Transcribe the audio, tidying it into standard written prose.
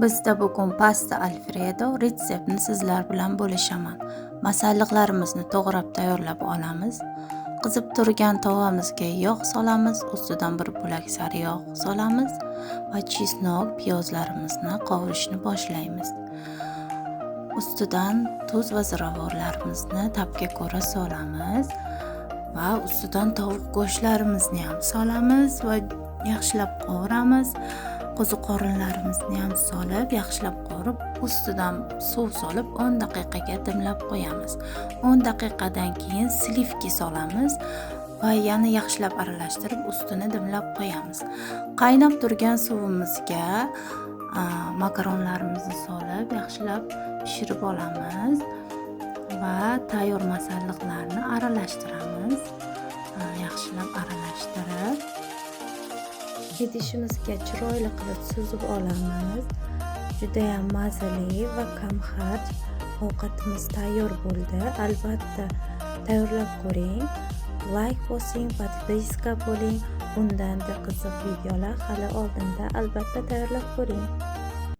Bizda bugun pasta alfredo retseptini sizlar bilan bo'lishaman. Masalliqlarimizni to'g'rab tayyorlab olamiz. Qizib turgan tovamizga yog' solamiz, ustidan bir bo'lak sariyog' solamiz va chesnok, piyozlarimizni qovurishni boshlaymiz. Ustidan tuz va ziravorlarimizni tabga ko'ra solamiz va ustidan tovuq go'shtlarimizni ham solamiz va yaxshilab qovuramiz. Qo'ziqorinlarimizni ham solib, yaxshilab qovurib, ustidan suv solib 10 daqiqaga dimlab qo'yamiz. 10 daqiqadan keyin slivki solamiz va yana yaxshilab aralashtirib, ustini dimlab qo'yamiz. Qaynab turgan suvimizga makaronlarimizni solib, yaxshilab pishirib olamiz va tayyor masalliqlarni aralashtiramiz. Yaxshilab aralashtirib idishimizga chiroyli qilib suzib olamiz. Juda ham mazali va kamxarj ovqatimiz tayyor bo'ldi. Albatta tayyorlab ko'ring. Like bosing, podpiska bo'ling. Bundanda qiziq videolar hali oldinda, albatta tayyorlab ko'ring.